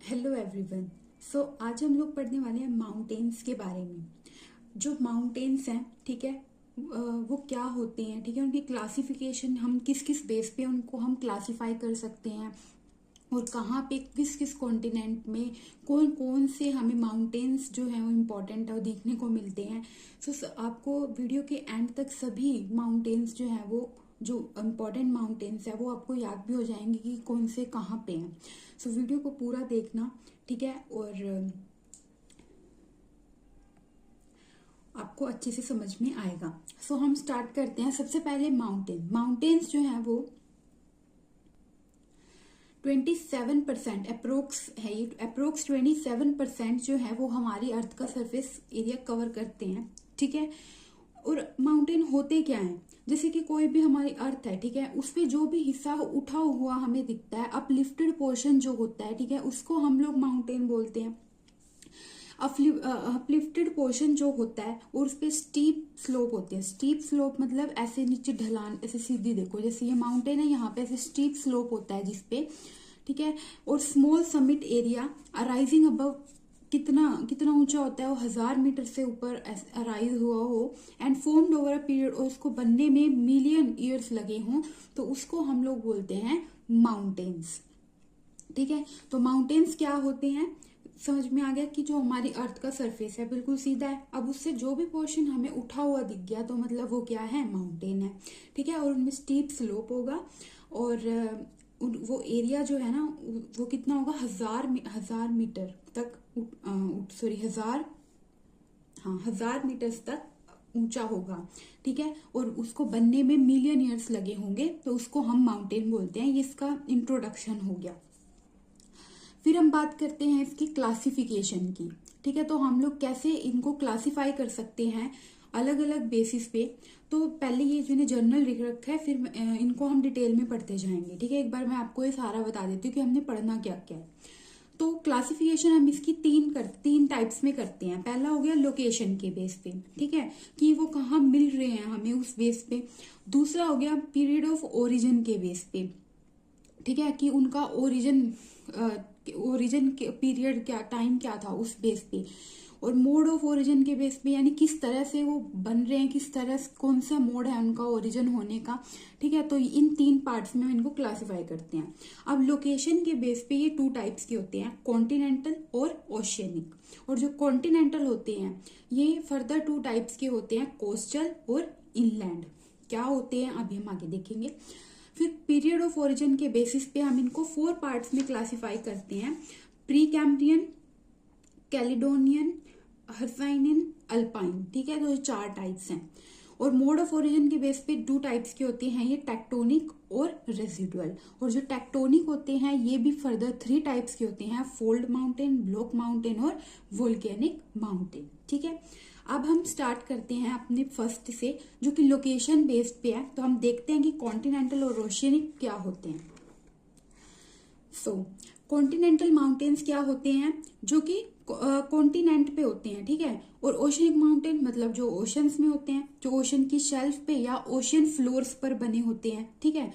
Hello everyone. आज हम लोग पढ़ने वाले हैं माउंटेन्स के बारे में। जो माउंटेन्स हैं, ठीक है, वो क्या होते हैं, ठीक है, उनकी क्लासिफिकेशन हम किस किस बेस पे उनको हम क्लासिफाई कर सकते हैं और कहाँ पे किस किस कॉन्टिनेंट में कौन कौन से हमें माउंटेन्स जो हैं वो इम्पोर्टेंट है वो देखने को मिलते हैं। आपको वीडियो के एंड तक सभी माउंटेन्स जो हैं वो जो इम्पोर्टेंट माउंटेन्स है वो आपको याद भी हो जाएंगे कि कौन से कहाँ पे हैं। वीडियो को पूरा देखना, ठीक है, और आपको अच्छे से समझ में आएगा। हम स्टार्ट करते हैं। सबसे पहले माउंटेन्स जो हैं वो 27% अप्रोक्स है। ये अप्रोक्स 27% जो है वो हमारी अर्थ का सरफेस एरिया कवर करते हैं, ठीक है। और माउंटेन होते क्या हैं, जैसे कि कोई भी हमारी अर्थ है, ठीक है, उस पे जो भी हिस्सा उठा हुआ हमें दिखता है, अपलिफ्टेड पोर्शन जो होता है, ठीक है, उसको हम लोग माउंटेन बोलते हैं। अपलिफ्टेड पोर्शन जो होता है और उस पे स्टीप स्लोप होते हैं। स्टीप स्लोप मतलब ऐसे नीचे ढलान, ऐसे सीधी देखो, जैसे ये माउंटेन है, यहाँ पे ऐसे स्टीप स्लोप होता है जिसपे, ठीक है। और small summit area arising above, कितना कितना ऊंचा होता है वो 1000 मीटर से ऊपर अराइज हुआ हो and formed over a period, और उसको बनने में मिलियन ईयर्स लगे हों, तो उसको हम लोग बोलते हैं माउंटेन्स, ठीक है। तो माउंटेन्स क्या होते हैं, समझ में आ गया कि जो हमारी अर्थ का सरफेस है बिल्कुल सीधा है, अब उससे जो भी पोर्शन हमें उठा हुआ दिख गया तो मतलब वो क्या है, माउंटेन है, ठीक है। और उनमें स्टीप स्लोप होगा और वो एरिया जो है ना वो कितना होगा, 1000 मीटर तक, सॉरी 1000 मीटर्स तक ऊंचा होगा, ठीक है। और उसको बनने में मिलियन ईयर्स लगे होंगे, तो उसको हम माउंटेन बोलते हैं। ये इसका इंट्रोडक्शन हो गया। फिर हम बात करते हैं इसकी क्लासिफिकेशन की, ठीक है। तो हम लोग कैसे इनको क्लासिफाई कर सकते हैं अलग अलग बेसिस पे। तो पहले ये जो जर्नल लिख रखा है, फिर इनको हम डिटेल में पढ़ते जाएंगे, ठीक है। एक बार मैं आपको ये सारा बता देती हूँ कि हमने पढ़ना क्या क्या है। तो क्लासिफिकेशन हम इसकी तीन टाइप्स में करते हैं। पहला हो गया लोकेशन के बेस पे, ठीक है, कि वो कहाँ मिल रहे हैं हमें उस बेस पे। दूसरा हो गया पीरियड ऑफ ओरिजिन के बेस पे, ठीक है, कि उनका ओरिजिन के पीरियड क्या, टाइम क्या था उस बेस पे। और मोड ऑफ ओरिजिन के बेस पे, यानी किस तरह से वो बन रहे हैं, किस तरह से, कौन सा मोड है उनका ओरिजिन होने का, ठीक है। तो इन तीन पार्ट्स में हम इनको क्लासिफाई करते हैं। अब लोकेशन के बेस पे ये 2 टाइप्स के होते हैं, कॉन्टिनेंटल और ओशियनिक। और जो कॉन्टिनेंटल होते हैं ये फर्दर 2 टाइप्स के होते हैं, कोस्टल और इनलैंड। क्या होते हैं अभी हम आगे देखेंगे। फिर पीरियड ऑफ ओरिजिन के बेसिस पे हम इनको 4 पार्ट्स में क्लासिफाई करते हैं, प्री कैम्ब्रियन, कैलिडोनियन, हर्साइनियन, अल्पाइन, ठीक है। तो ये 4 टाइप्स हैं। और मोड ऑफ ओरिजिन के बेस पे 2 टाइप्स के होते हैं, ये टेक्टोनिक और रेसिडुअल। और जो टेक्टोनिक होते हैं ये भी फर्दर 3 टाइप्स के होते हैं, फोल्ड माउंटेन, ब्लॉक माउंटेन और वोल्केनिक माउंटेन, ठीक है। अब हम स्टार्ट करते हैं अपने फर्स्ट से, जो कि लोकेशन बेस्ड पे है। तो हम देखते हैं कि कॉन्टिनेंटल और ओशियनिक क्या होते हैं। कॉन्टिनेंटल माउंटेन्स क्या होते हैं, जो कि कॉन्टिनेंट पे होते हैं, ठीक है। और ओशियनिक माउंटेन मतलब जो ओशंस में होते हैं, जो ओशन की शेल्फ पे या ओशियन फ्लोर्स पर बने होते हैं, ठीक है।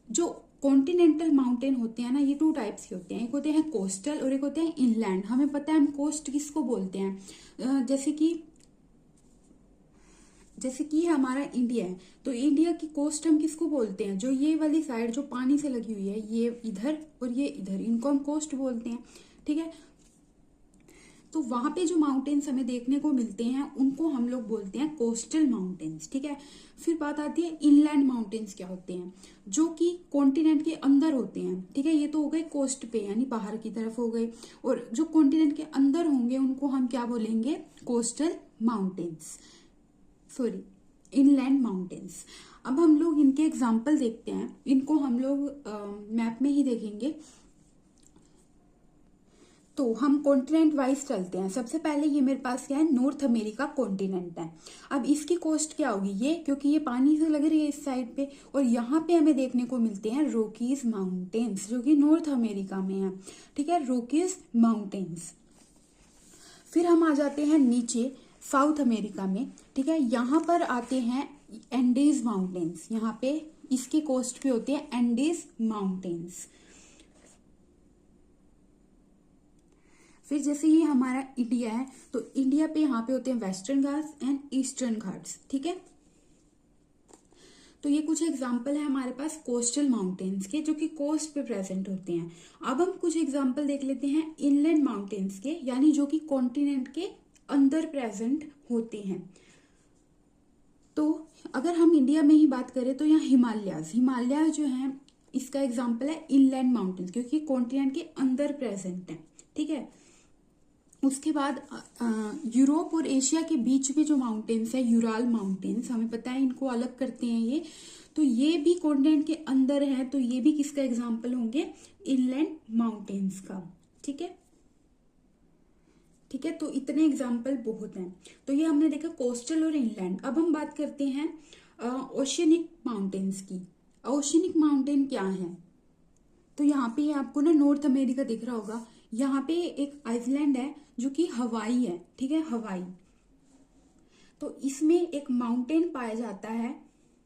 जो कॉन्टिनेंटल माउंटेन होते हैं ना, ये 2 टाइप्स के होते हैं, एक होते हैं कोस्टल और एक होते हैं इनलैंड। हमें पता है हम कोस्ट किसको बोलते हैं, जैसे कि हमारा इंडिया है, तो इंडिया की कोस्ट हम किसको बोलते हैं, जो ये वाली साइड जो पानी से लगी हुई है, ये इधर और ये इधर, इनको हम कोस्ट बोलते हैं, ठीक है। तो वहां पे जो माउंटेन्स हमें देखने को मिलते हैं उनको हम लोग बोलते हैं कोस्टल माउंटेन्स, ठीक है। फिर बात आती है इनलैंड माउंटेन्स क्या होते हैं, जो कि कॉन्टिनेंट के अंदर होते हैं, ठीक है। ये तो हो गए कोस्ट पे, यानी बाहर की तरफ हो गए। और जो कॉन्टिनेंट के अंदर होंगे उनको हम क्या बोलेंगे, coastal mountains, sorry inland mountains. अब हम लोग इनके एग्जाम्पल देखते हैं, इनको हम लोग मैप में ही देखेंगे। तो हम कॉन्टिनेंट वाइज चलते हैं। सबसे पहले ये मेरे पास क्या है, नॉर्थ अमेरिका कॉन्टिनेंट है। अब इसकी कोस्ट क्या होगी, ये क्योंकि ये पानी से लग रही है इस साइड पे, और यहाँ पे हमें देखने को मिलते हैं रॉकीज माउंटेन्स, जो कि नॉर्थ अमेरिका में है, ठीक है, रॉकीज माउंटेन्स। फिर हम आ जाते हैं नीचे साउथ अमेरिका में, ठीक है। यहाँ पर आते हैं एंडीज माउंटेन्स, यहाँ पे इसके कोस्ट पे होते हैं एंडीज माउंटेन्स। फिर जैसे ये हमारा इंडिया है, तो इंडिया पे यहाँ पे होते हैं western Ghats and eastern Ghats, ठीक है। तो ये कुछ एग्जाम्पल है हमारे पास कोस्टल माउंटेन्स के, जो कि कोस्ट पे प्रेजेंट होते हैं। अब हम कुछ एग्जाम्पल देख लेते हैं इनलैंड माउंटेन्स के, यानी जो कि कॉन्टिनेंट के अंदर प्रेजेंट होते हैं। तो अगर हम इंडिया में ही बात करें तो यहाँ हिमालय जो है इसका एग्जाम्पल है इनलैंड माउंटेन्स, क्योंकि कॉन्टिनेंट के अंदर प्रेजेंट है, ठीक है। उसके बाद यूरोप और एशिया के बीच में जो माउंटेन्स है यूराल माउंटेन्स, हमें पता है इनको अलग करते हैं ये, तो ये भी कॉन्टिनेंट के अंदर है, तो ये भी किसका एग्जाम्पल होंगे, इनलैंड माउंटेन्स का, ठीक है। ठीक है, तो इतने एग्जाम्पल बहुत हैं। तो ये हमने देखा कोस्टल और इनलैंड। अब हम बात करते हैं ओशियनिक माउंटेन्स की। ओशियनिक माउंटेन क्या है, तो यहाँ पे आपको ना नॉर्थ अमेरिका दिख रहा होगा, यहाँ पे एक आइसलैंड है जो कि हवाई है, ठीक है, हवाई। तो इसमें एक माउंटेन पाया जाता है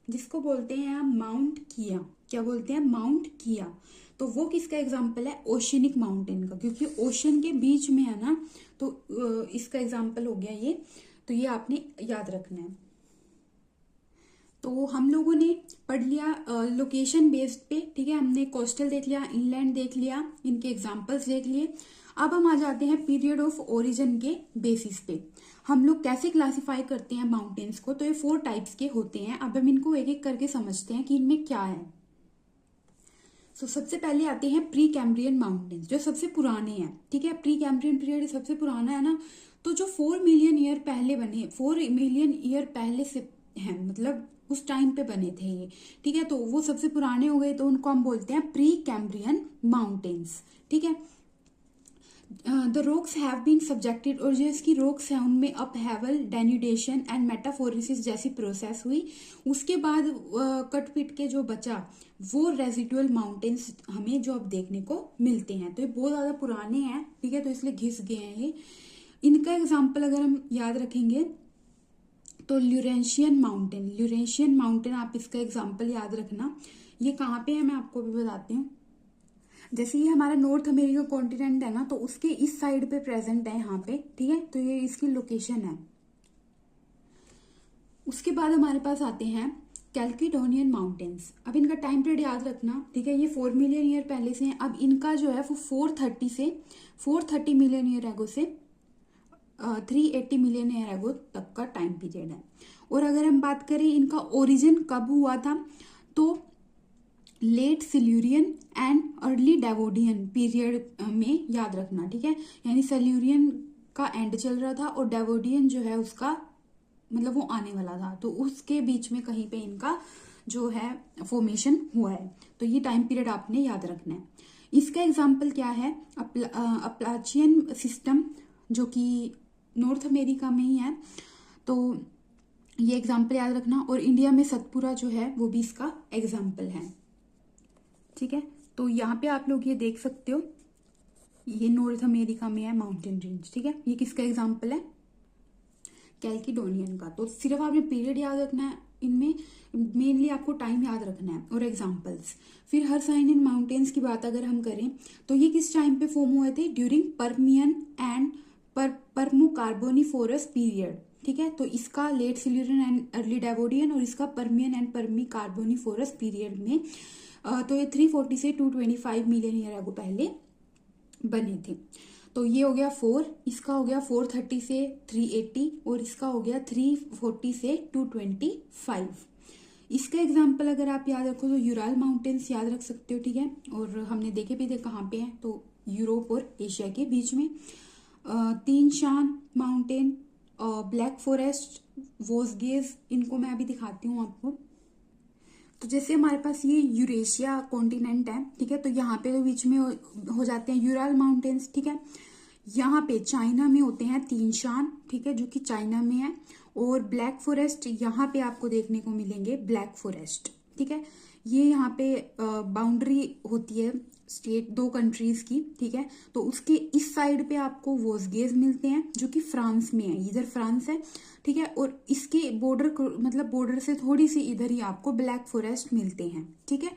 जिसको बोलते हैं हम माउंट किया। क्या बोलते हैं, माउंट किया। तो वो किसका एग्जाम्पल है, ओशियनिक माउंटेन का, क्योंकि ओशन के बीच में है ना, तो इसका एग्जाम्पल हो गया ये। तो ये आपने याद रखना है। तो हम लोगों ने पढ़ लिया लोकेशन बेस्ड पे, ठीक है। हमने कोस्टल देख लिया, इनलैंड देख लिया, इनके एग्जाम्पल्स देख लिए। अब हम आ जाते हैं पीरियड ऑफ ओरिजिन के बेसिस पे। हम लोग कैसे क्लासिफाई करते हैं माउंटेन्स को, तो ये 4 टाइप्स के होते हैं। अब हम इनको एक एक करके समझते हैं कि इनमें क्या है। तो सबसे पहले आते हैं प्री कैम्ब्रियन माउंटेन्स, जो सबसे पुराने हैं, ठीक है। प्री कैम्ब्रियन पीरियड सबसे पुराना है ना, तो जो 4 मिलियन ईयर पहले बने, 4 मिलियन ईयर पहले से हैं, मतलब उस टाइम पे बने थे ये, ठीक है। तो वो सबसे पुराने हो गए, तो उनको हम बोलते हैं प्री कैम्ब्रियन माउंटेन्स, ठीक है। The rocks have been subjected, और जो इसकी रॉक्स हैं उनमें अपहेवल, डेन्यूडेशन एंड मेटाफोरिसिस जैसी प्रोसेस हुई। उसके बाद कट पिट के जो बचा वो रेजिडुअल माउंटेन्स हमें जो अब देखने को मिलते हैं। तो ये बहुत ज्यादा पुराने हैं, ठीक है, तो इसलिए घिस गए हैं ये। इनका एग्जाम्पल अगर हम याद रखेंगे तो ल्यूरेंशियन माउंटेन आप इसका एग्जाम्पल याद रखना। ये कहाँ पे है मैं आपको भी बताती हूँ। जैसे ये हमारा नॉर्थ अमेरिका कॉन्टिनेंट है ना, तो उसके इस साइड पे प्रेजेंट है यहाँ पे, ठीक है। तो ये इसकी लोकेशन है। उसके बाद हमारे पास आते हैं कैल्किडोनियन माउंटेन्स। अब इनका टाइम पीरियड याद रखना, ठीक है। ये 4 मिलियन ईयर पहले से हैं। अब इनका जो है वो 430 मिलियन ईयर एगो से 380 मिलियन ईयर एगो तक का टाइम पीरियड है। और अगर हम बात करें इनका ओरिजिन कब हुआ था, तो late Silurian and early Devonian period में याद रखना, ठीक है। यानी सिल्यूरियन का एंड चल रहा था और डेवोडियन जो है उसका मतलब वो आने वाला था, तो उसके बीच में कहीं पे इनका जो है फॉर्मेशन हुआ है। तो ये टाइम पीरियड आपने याद रखना है। इसका एग्जाम्पल क्या है, अपलाचियन सिस्टम, जो कि नॉर्थ अमेरिका में ही है, तो ये एग्जाम्पल याद रखना। और इंडिया में सतपुरा जो है वो भी इसका एग्जाम्पल है, ठीक है। तो यहाँ पे आप लोग ये देख सकते हो, ये नॉर्थ अमेरिका में है माउंटेन रेंज, ठीक है। ये किसका एग्जाम्पल है, कैल्किडोनियन का। तो सिर्फ आपने पीरियड याद रखना है, इनमें मेनली आपको टाइम याद रखना है और एग्जाम्पल्स। फिर हर्साइनियन माउंटेन्स की बात अगर हम करें तो ये किस टाइम पे फॉर्म हुए थे, ड्यूरिंग पर्मियन एंड परमो कार्बोनिफोरस पीरियड, ठीक है। तो इसका लेट सिल्यूरियन एंड अर्ली डेवोडियन, और इसका पर्मियन एंड परमी कार्बोनिफोरस पीरियड में तो ये 340 से 225 मिलियन ईयर अगो पहले बने थे। तो ये हो गया 4, इसका हो गया 430 से 380, और इसका हो गया 340 से 225। इसका एग्जाम्पल अगर आप याद रखो तो यूराल माउंटेन्स याद रख सकते हो, ठीक है। और हमने देखे भी थे कहाँ पे हैं, तो यूरोप और एशिया के बीच में। तीन शान माउंटेन, ब्लैक फॉरेस्ट, वोसगेज, इनको मैं अभी दिखाती हूँ आपको। तो जैसे हमारे पास ये यूरेशिया कॉन्टिनेंट है, ठीक है, तो यहाँ पे तो बीच में हो जाते हैं यूराल माउंटेन्स, ठीक है। यहाँ पे चाइना में होते हैं तीन शान, ठीक है, जो कि चाइना में है। और ब्लैक फॉरेस्ट यहाँ पे आपको देखने को मिलेंगे, ब्लैक फॉरेस्ट, ठीक है। ये यहाँ पे बाउंड्री होती है स्टेट 2 कंट्रीज की, ठीक है। तो उसके इस साइड पे आपको वोसगेज मिलते हैं जो कि फ्रांस में है, इधर फ्रांस है, ठीक है। और इसके बॉर्डर मतलब बॉर्डर से थोड़ी सी इधर ही आपको ब्लैक फॉरेस्ट मिलते हैं, ठीक है।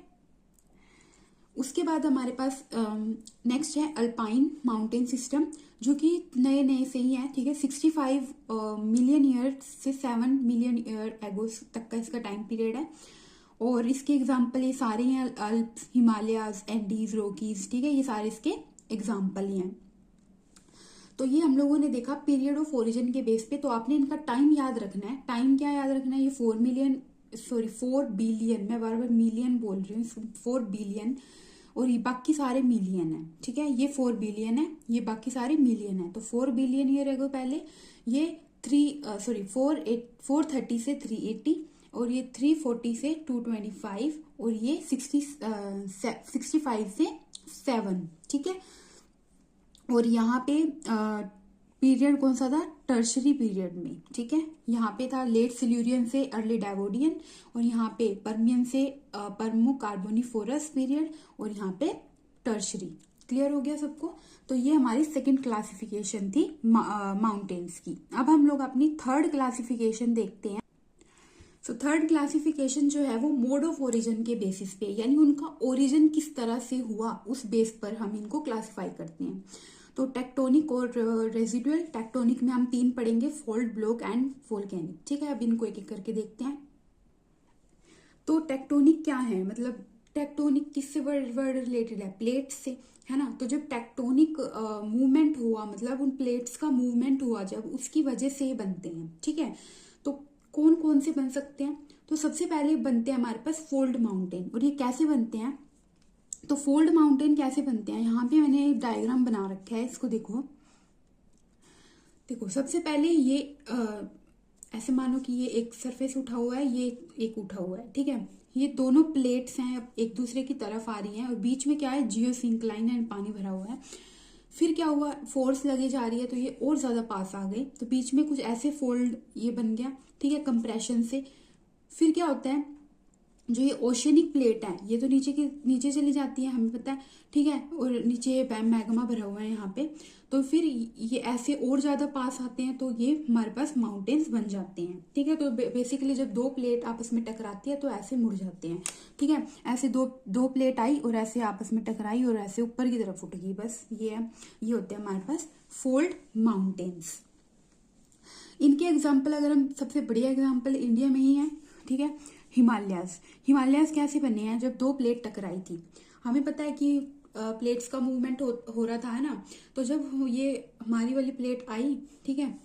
उसके बाद हमारे पास नेक्स्ट है अल्पाइन माउंटेन सिस्टम, जो कि नए नए से ही है, ठीक है। 65 मिलियन ईयर से 7 मिलियन ईयर एगो तक का इसका टाइम पीरियड है। और इसके एग्जाम्पल ये सारे हैं, अल्प्स, हिमालयाज, एंडीज, रॉकीज, ठीक है, ये सारे इसके एग्जाम्पल ही हैं। तो ये हम लोगों ने देखा पीरियड ऑफ ओरिजिन के बेस पे। तो आपने इनका टाइम याद रखना है। टाइम क्या याद रखना है? ये 4 बिलियन, मैं बार बार मिलियन बोल रही हूँ, 4 बिलियन, और ये बाकी सारे मिलियन है, ठीक है। ये 4 बिलियन है, ये बाकी सारे मिलियन है। तो 4 बिलियन ईयर एगो पहले ये 430 से 380, और ये 340 से 225, और ये 65 से 7, ठीक है। और यहाँ पे पीरियड कौन सा था? टर्शरी पीरियड में, ठीक है। यहाँ पे था लेट सिल्यूरियन से अर्ली डाइवोडियन, और यहाँ पे परमियन से परमो कार्बोनिफोरस पीरियड, और यहाँ पे टर्शरी। क्लियर हो गया सबको? तो ये हमारी सेकंड क्लासिफिकेशन थी माउंटेन्स की। अब हम लोग अपनी थर्ड क्लासिफिकेशन देखते हैं। सो थर्ड क्लासिफिकेशन जो है वो मोड ऑफ ओरिजिन के बेसिस पे, यानी उनका ओरिजिन किस तरह से हुआ उस बेस पर हम इनको क्लासिफाई करते हैं। तो टेक्टोनिक और रेजिडुअल। टेक्टोनिक में हम 3 पढ़ेंगे, फॉल्ट, ब्लॉक एंड वोल्केनिक, ठीक है। अब इनको एक एक करके देखते हैं। तो टेक्टोनिक क्या है? मतलब टेक्टोनिक किससे वर्ड रिलेटेड है? प्लेट से, है ना। तो जब टेक्टोनिक मूवमेंट हुआ, मतलब उन प्लेट्स का मूवमेंट हुआ जब, उसकी वजह से ये बनते हैं, ठीक है। तो कौन कौन से बन सकते हैं? तो सबसे पहले बनते हैं हमारे पास फोल्ड माउंटेन। और ये कैसे बनते हैं? तो फोल्ड माउंटेन कैसे बनते हैं, यहाँ पे मैंने एक डायग्राम बना रखा है, इसको देखो। देखो सबसे पहले ये ऐसे मानो कि ये एक सरफेस उठा हुआ है, ये एक उठा हुआ है, ठीक है। ये दोनों प्लेट्स हैं, एक दूसरे की तरफ आ रही हैं, और बीच में क्या है? जियोसिंक्लाइन है, पानी भरा हुआ है। फिर क्या हुआ? फोर्स लगी जा रही है, तो ये और ज्यादा पास आ गए, तो बीच में कुछ ऐसे फोल्ड ये बन गया, ठीक है, कंप्रेशन से। फिर क्या होता है? जो ये ओशनिक प्लेट है, ये तो नीचे चली जाती है, हमें पता है, ठीक है। और नीचे मैग्मा भरा हुआ है यहाँ पे। तो फिर ये ऐसे और ज्यादा पास आते हैं, तो ये हमारे पास माउंटेन्स बन जाते हैं, ठीक है। तो बेसिकली जब 2 प्लेट आपस में टकराती है तो ऐसे मुड़ जाते हैं, ठीक है। ऐसे दो प्लेट आई और ऐसे आपस में टकराई और ऐसे ऊपर की तरफ उठ गई, बस ये है। ये होते हैं हमारे पास फोल्ड माउंटेन्स। इनके एग्जाम्पल, अगर हम सबसे बढ़िया एग्जाम्पल इंडिया में ही है, ठीक है, हिमालयाज कैसे बने हैं? जब 2 प्लेट टकराई थी, हमें पता है कि प्लेट्स का मूवमेंट हो रहा था, है ना। तो जब ये हमारी वाली प्लेट आई, ठीक है,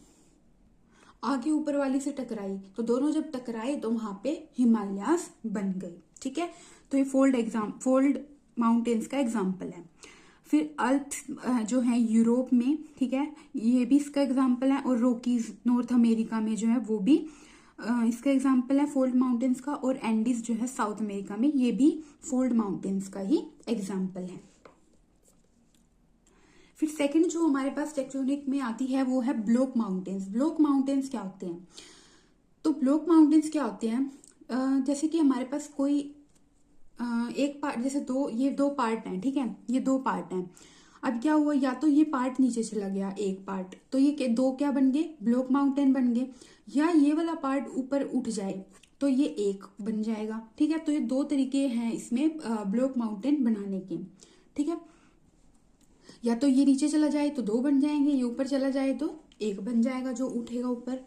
आगे ऊपर वाली से टकराई, तो दोनों जब टकराए तो वहां पे हिमालयाज बन गए, ठीक है। तो ये फोल्ड माउंटेन्स का एग्जाम्पल है। फिर अल्प्स जो है यूरोप में, ठीक है, ये भी इसका एग्जाम्पल है। और रॉकीज नॉर्थ अमेरिका में जो है वो भी इसका एग्जाम्पल है फोल्ड माउंटेन्स का। और एंडीज जो है साउथ अमेरिका में, ये भी फोल्ड माउंटेन्स का ही एग्जाम्पल है। फिर सेकंड जो हमारे पास टेक्टोनिक में आती है वो है ब्लॉक माउंटेन्स। ब्लॉक माउंटेन्स क्या होते हैं? तो ब्लॉक माउंटेन्स क्या होते हैं? जैसे कि हमारे पास कोई एक पार्ट, जैसे ये दो पार्ट हैं, ठीक है, ये 2 पार्ट हैं। अब क्या हुआ? या तो ये पार्ट नीचे चला गया, एक पार्ट, तो ये 2 क्या बन गए? ब्लॉक माउंटेन बन गए। या ये वाला पार्ट ऊपर उठ जाए तो ये एक बन जाएगा, ठीक है। तो ये 2 तरीके हैं इसमें ब्लॉक माउंटेन बनाने के, ठीक है। या तो ये नीचे चला जाए तो 2 बन जाएंगे, ये ऊपर चला जाए तो एक बन जाएगा जो उठेगा ऊपर।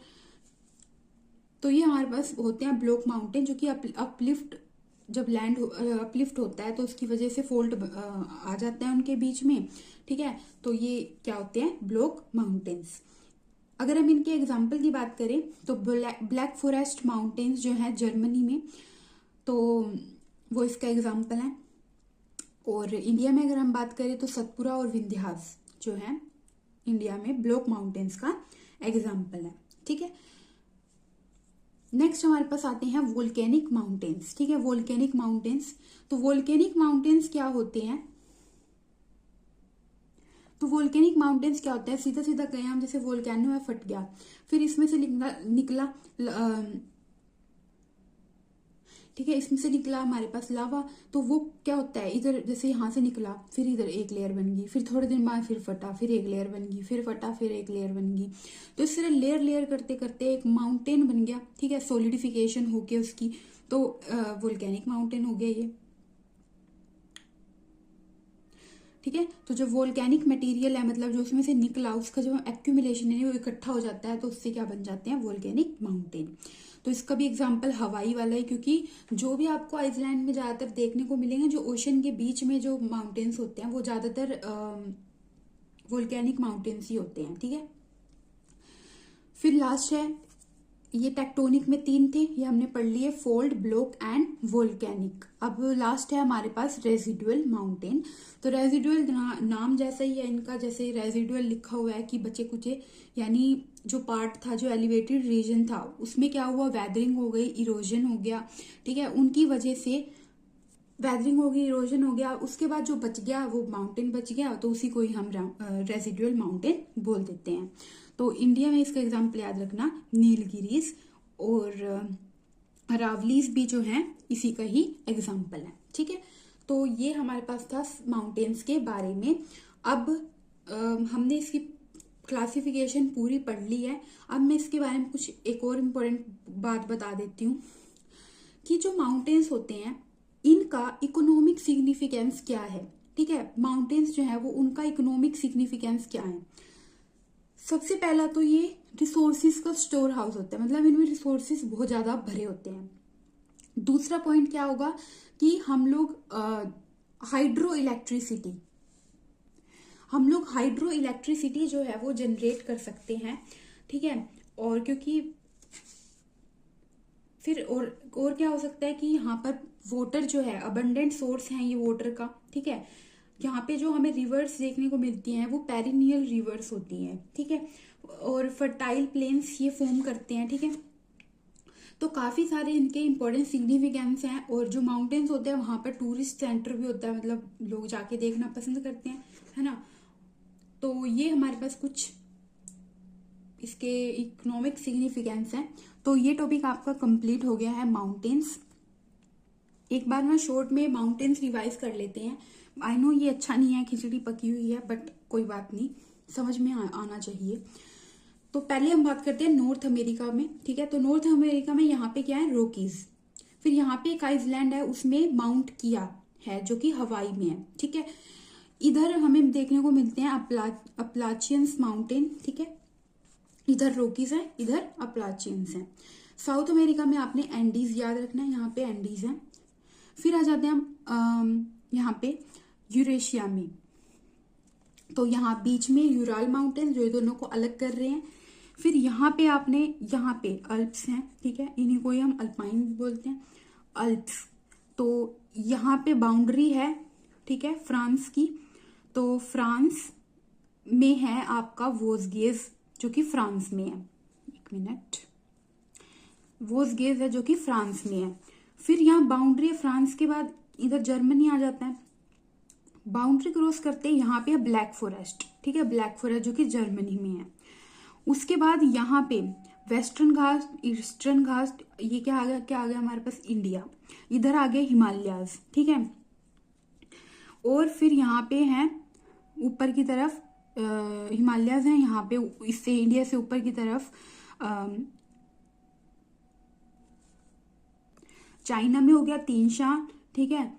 तो ये हमारे पास होते हैं ब्लॉक माउंटेन, जो कि अपलिफ्ट, जब लैंड अपलिफ्ट होता है तो उसकी वजह से फोल्ड आ जाता है उनके बीच में, ठीक है। तो ये क्या होते हैं? Block mountains. अगर हम इनके एग्जाम्पल की बात करें तो ब्लैक फॉरेस्ट माउंटेन्स जो है जर्मनी में, तो वो इसका एग्जाम्पल है। और इंडिया में अगर हम बात करें तो सतपुरा और विंध्यास जो है इंडिया में ब्लॉक माउंटेन्स का एग्जाम्पल है, ठीक है। नेक्स्ट हमारे पास आते हैं वोल्केनिक माउंटेन्स, ठीक है। वोल्केनिक माउंटेन्स, तो वोल्केनिक माउंटेन्स क्या होते हैं? तो वोल्केनिक माउंटेन्स क्या होता है? सीधा सीधा गए हम, जैसे वोल्केनो है, फट गया, फिर इसमें से निकला ठीक है, इसमें से निकला हमारे पास लावा। तो वो क्या होता है? इधर जैसे यहाँ से निकला, फिर इधर एक लेयर बन गई, फिर थोड़े दिन बाद फिर फटा, फिर एक लेयर बन गई, फिर फटा, फिर एक लेयर बन गई। तो इस तरह लेयर लेयर करते करते एक माउंटेन बन गया, ठीक है, सोलिडिफिकेशन हो गया उसकी। तो वोल्केनिक माउंटेन हो गया ये। ठीक है। तो जो वोल्केनिक मटेरियल है, मतलब जो उसमें से निकला, उसका जो एक्यूमुलेशन है वो इकट्ठा हो जाता है, तो उससे क्या बन जाते हैं, वोल्केनिक माउंटेन। तो इसका भी एग्जाम्पल हवाई वाला है, क्योंकि जो भी आपको आइसलैंड में ज्यादातर देखने को मिलेंगे, जो ओशन के बीच में जो माउंटेन्स होते हैं वो ज्यादातर वोल्केनिक माउंटेन्स ही होते हैं, ठीक है। फिर लास्ट है, ये टेक्टोनिक में 3 थे, ये हमने पढ़ लिए, फोल्ड, ब्लॉक एंड वोल्केनिक। अब लास्ट है हमारे पास रेजिडुअल माउंटेन। तो रेजिडुअल नाम जैसा ही है इनका, जैसे रेजिडुअल लिखा हुआ है कि बचे कुचे, यानी जो पार्ट था, जो एलिवेटेड रीजन था, उसमें क्या हुआ, वेदरिंग हो गई, इरोजन हो गया, ठीक है। उनकी वजह से वेदरिंग हो गई, इरोजन हो गया, उसके बाद जो बच गया वो माउंटेन बच गया, तो उसी को ही हम रेजिडुअल माउंटेन बोल देते हैं। तो इंडिया में इसका एग्जाम्पल याद रखना, नीलगिरीज और अरावलीज भी जो हैं इसी का ही एग्जाम्पल है, ठीक है। तो ये हमारे पास था माउंटेन्स के बारे में। अब हमने इसकी क्लासिफिकेशन पूरी पढ़ ली है। अब मैं इसके बारे में कुछ एक और इम्पोर्टेंट बात बता देती हूँ कि जो माउंटेन्स होते हैं इनका इकोनॉमिक सिग्निफिकेंस क्या है, ठीक है। माउंटेन्स जो है वो उनका इकोनॉमिक सिग्निफिकेंस क्या है। सबसे पहला तो ये रिसोर्सिस का स्टोर हाउस होता है, मतलब इनमें रिसोर्सिस बहुत ज्यादा भरे होते हैं। दूसरा पॉइंट क्या होगा कि हम लोग हाइड्रो इलेक्ट्रिसिटी जो है वो जनरेट कर सकते हैं, ठीक है। और क्योंकि फिर और क्या हो सकता है कि यहाँ पर वाटर जो है, अबंडेंट सोर्स है ये वाटर का, ठीक है। यहाँ पे जो हमें रिवर्स देखने को मिलती हैं वो पेरिनियल रिवर्स होती हैं, ठीक है। और फर्टाइल प्लेन्स ये फॉर्म करते हैं, ठीक है। तो काफी सारे इनके इंपॉर्टेंट सिग्निफिकेंस हैं। और जो माउंटेन्स होते हैं वहां पर टूरिस्ट सेंटर भी होता है, मतलब लोग जाके देखना पसंद करते हैं, है ना। तो ये हमारे पास कुछ इसके इकोनॉमिक सिग्निफिकेंस है। तो ये टॉपिक आपका कंप्लीट हो गया है, माउंटेन्स। एक बार ना शॉर्ट में माउंटेन्स रिवाइज कर लेते हैं। आई नो ये अच्छा नहीं है, खिचड़ी पकी हुई है, बट कोई बात नहीं, समझ में आना चाहिए। तो पहले हम बात करते हैं नॉर्थ अमेरिका में, ठीक है। तो नॉर्थ अमेरिका में यहाँ पे क्या है, रॉकीज। फिर यहाँ पे एक आइसलैंड है, उसमें माउंट किया है जो कि हवाई में है, ठीक है। इधर हमें देखने को मिलते हैं अपलाचियंस माउंटेन, ठीक है। इधर रॉकीज है, इधर अपलाचियंस है। साउथ अमेरिका में आपने एंडीज याद रखना है, यहाँ पे एंडीज है। फिर आ जाते हैं हम यहाँ पे यूरेशिया में। तो यहाँ बीच में यूराल माउंटेन जो ये दोनों को अलग कर रहे हैं। फिर यहाँ पे यहाँ पे अल्प्स हैं, ठीक है। इन्हीं को ही हम अल्पाइन भी बोलते हैं, अल्प्स। तो यहाँ पे बाउंड्री है, ठीक है, फ्रांस की। तो फ्रांस में है आपका वोस्गेज जो कि फ्रांस में है, एक मिनट, वोस्गेज है जो कि फ्रांस में है। फिर यहाँ बाउंड्री है, फ्रांस के बाद इधर जर्मनी आ जाता है। बाउंड्री क्रॉस करते हैं, यहाँ पे है ब्लैक फॉरेस्ट, ठीक है, ब्लैक फॉरेस्ट जो कि जर्मनी में है। उसके बाद यहाँ पे वेस्टर्न घाट, ईस्टर्न घाट, ये क्या आ गया हमारे पास, इंडिया। इधर आ गए हिमालयाज, ठीक है। और फिर यहाँ पे है ऊपर की तरफ हिमालयाज हैं, यहाँ पे इससे इंडिया से ऊपर की तरफ चाइना में हो गया तीन शान, ठीक है।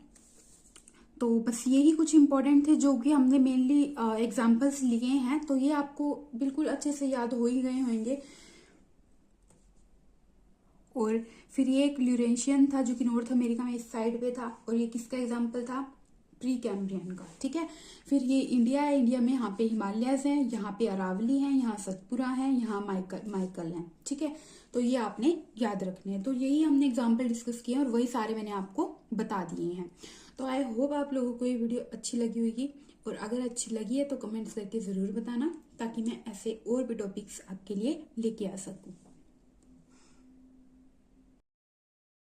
तो बस यही कुछ इंपॉर्टेंट थे जो कि हमने मेनली एग्जाम्पल्स लिए हैं। तो ये आपको बिल्कुल अच्छे से याद हो ही गए होंगे। और फिर ये एक ल्यूरेशियन था जो कि नॉर्थ अमेरिका में इस साइड पे था, और ये किसका एग्जाम्पल था, प्री कैम्ब्रियन का, ठीक है। फिर ये इंडिया है, इंडिया में यहाँ पे हिमालयस हैं, यहाँ पे अरावली है, यहाँ सतपुरा है, यहाँ माइकल है, ठीक है। तो ये आपने याद रखने हैं। तो यही हमने एग्जाम्पल डिस्कस किए और वही सारे मैंने आपको बता दिए हैं। तो आई होप आप लोगों को ये वीडियो अच्छी लगी होगी, और अगर अच्छी लगी है तो कमेंट्स करके ज़रूर बताना, ताकि मैं ऐसे और भी टॉपिक्स आपके लिए लेके आ सकूँ।